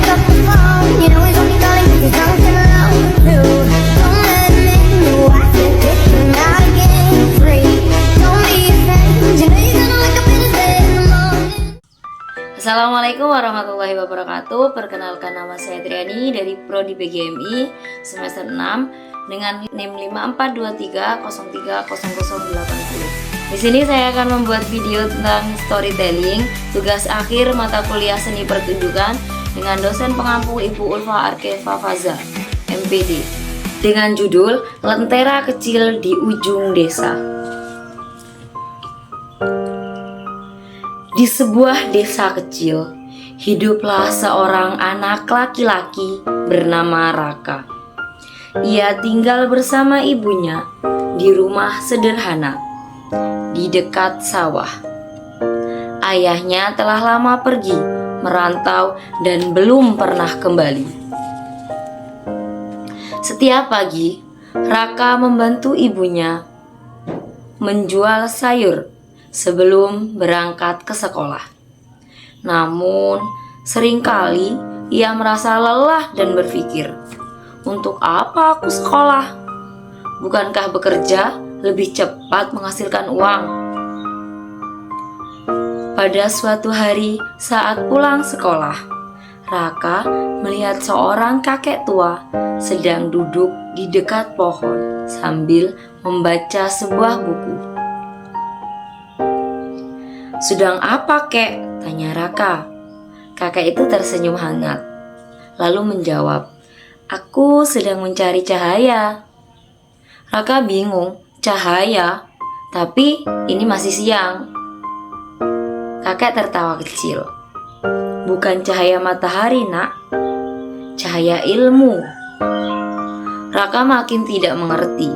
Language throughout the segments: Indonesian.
pick up the phone. You know he's only calling 'cause he's drunk and alone too. Don't let him in, no, I can't get him out again free. Don't be afraid, you know you're gonna wake up in his bed in the morning. Assalamualaikum warahmatullahi wabarakatuh. Perkenalkan, nama saya Triani dari Prodi PGMI semester 6 dengan NIM 5423030080. Di sini saya akan membuat video tentang storytelling, tugas akhir mata kuliah seni pertunjukan dengan dosen pengampu Ibu Ulfa Arkeva Faza, MPD, dengan judul Lentera Kecil di Ujung Desa. Di sebuah desa kecil, hiduplah seorang anak laki-laki bernama Raka. Ia tinggal bersama ibunya di rumah sederhana di dekat sawah. Ayahnya telah lama pergi merantau dan belum pernah kembali. Setiap pagi, Raka membantu ibunya menjual sayur sebelum berangkat ke sekolah. Namun, seringkali ia merasa lelah dan berpikir, "Untuk apa aku sekolah? Bukankah bekerja lebih cepat menghasilkan uang?" Pada suatu hari saat pulang sekolah, Raka melihat seorang kakek tua sedang duduk di dekat pohon sambil membaca sebuah buku. "Sedang apa, Kek?" tanya Raka. Kakek itu tersenyum hangat, lalu menjawab, "Aku sedang mencari cahaya." Raka bingung, cahaya? Tapi ini masih siang. Kakek tertawa kecil. "Bukan cahaya matahari, Nak. Cahaya ilmu." Raka makin tidak mengerti.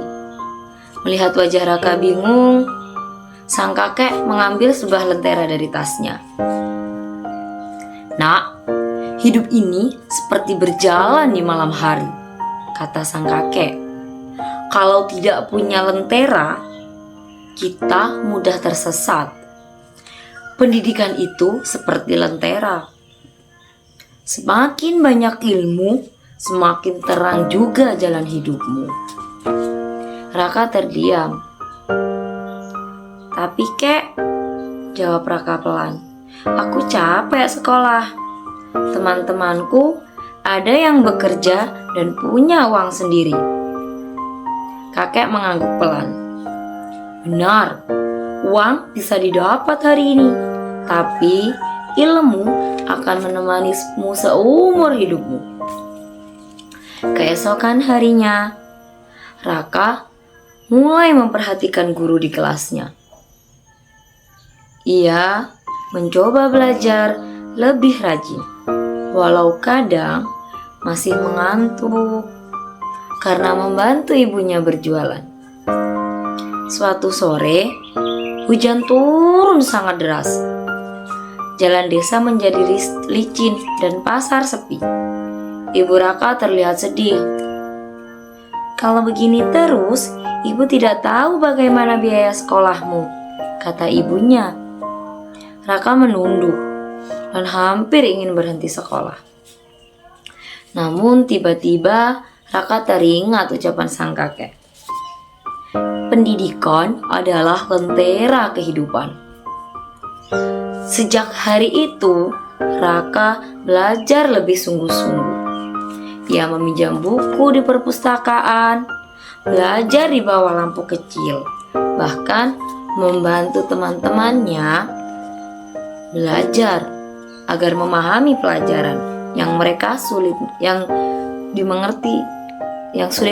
Melihat wajah Raka bingung, sang kakek mengambil sebuah lentera dari tasnya. "Nak, hidup ini seperti berjalan di malam hari," kata sang kakek. "Kalau tidak punya lentera, kita mudah tersesat. Pendidikan itu seperti lentera. Semakin banyak ilmu, semakin terang juga jalan hidupmu." Raka terdiam. "Tapi, Kek," jawab Raka pelan, "aku capek sekolah. Teman-temanku ada yang bekerja dan punya uang sendiri." Kakek mengangguk pelan. "Benar, uang bisa didapat hari ini, tapi ilmu akan menemanimu seumur hidupmu." Keesokan harinya, Raka mulai memperhatikan guru di kelasnya. Ia mencoba belajar lebih rajin, walau kadang masih mengantuk karena membantu ibunya berjualan. Suatu sore, hujan turun sangat deras. Jalan desa menjadi licin dan pasar sepi. Ibu Raka terlihat sedih. "Kalau begini terus, ibu tidak tahu bagaimana biaya sekolahmu," kata ibunya. Raka menunduk dan hampir ingin berhenti sekolah. Namun tiba-tiba Raka teringat ucapan sang kakek. Pendidikan adalah lentera kehidupan. Sejak hari itu, Raka belajar lebih sungguh-sungguh. Ia meminjam buku di perpustakaan, belajar di bawah lampu kecil, bahkan membantu teman-temannya belajar agar memahami pelajaran yang sulit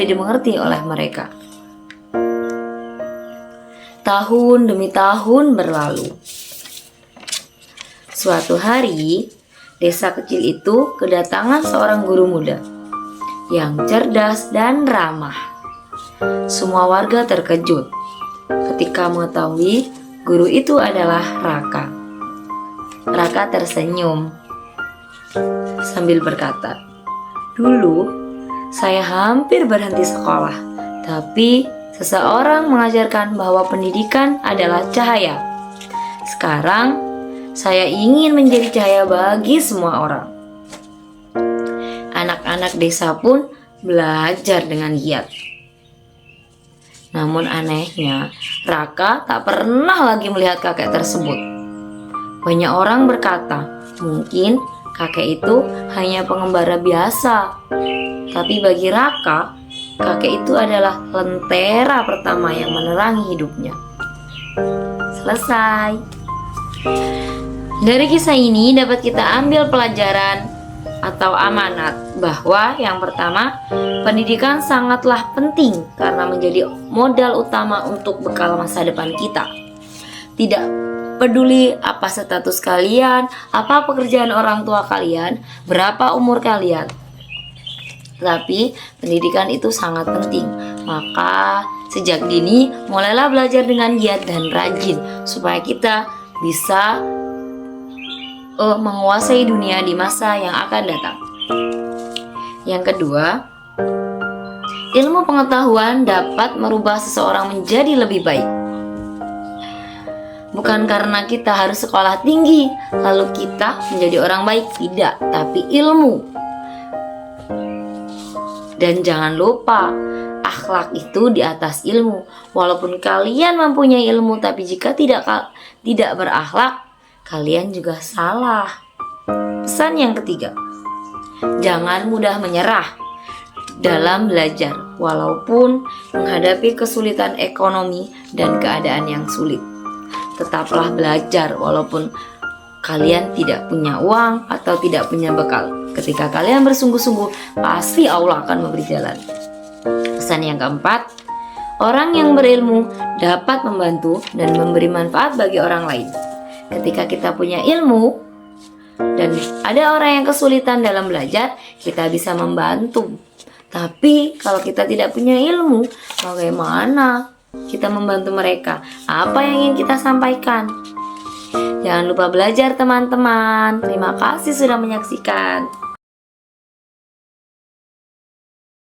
dimengerti oleh mereka. Tahun demi tahun berlalu. Suatu hari, desa kecil itu kedatangan seorang guru muda yang cerdas dan ramah. Semua warga terkejut ketika mengetahui guru itu adalah Raka. Raka tersenyum sambil berkata, "Dulu saya hampir berhenti sekolah, tapi seseorang mengajarkan bahwa pendidikan adalah cahaya. Sekarang saya ingin menjadi cahaya bagi semua orang." anak desa pun belajar dengan giat. Namun anehnya, Raka tak pernah lagi melihat kakek tersebut. Banyak orang berkata, mungkin kakek itu hanya pengembara biasa. Tapi bagi Raka, kakek itu adalah lentera pertama yang menerangi hidupnya. Selesai. Dari kisah ini dapat kita ambil pelajaran atau amanat bahwa yang pertama, pendidikan sangatlah penting karena menjadi modal utama untuk bekal masa depan kita. Tidak peduli apa status kalian, apa pekerjaan orang tua kalian, berapa umur kalian. Tapi pendidikan itu sangat penting. Maka sejak dini mulailah belajar dengan giat dan rajin supaya kita bisa menguasai dunia di masa yang akan datang. Yang kedua, ilmu pengetahuan dapat merubah seseorang menjadi lebih baik. Bukan karena kita harus sekolah tinggi lalu kita menjadi orang baik, tidak, tapi ilmu. Dan jangan lupa, akhlak itu di atas ilmu. Walaupun kalian mempunyai ilmu, tapi jika tidak berakhlak, kalian juga salah. Pesan yang ketiga, jangan mudah menyerah dalam belajar, walaupun menghadapi kesulitan ekonomi dan keadaan yang sulit. Tetaplah belajar walaupun kalian tidak punya uang atau tidak punya bekal. Ketika kalian bersungguh-sungguh, pasti Allah akan memberi jalan. Pesan yang keempat, orang yang berilmu dapat membantu dan memberi manfaat bagi orang lain. Ketika kita punya ilmu dan ada orang yang kesulitan dalam belajar, kita bisa membantu. Tapi kalau kita tidak punya ilmu, bagaimana kita membantu mereka? Apa yang ingin kita sampaikan? Jangan lupa belajar teman-teman. Terima kasih sudah menyaksikan.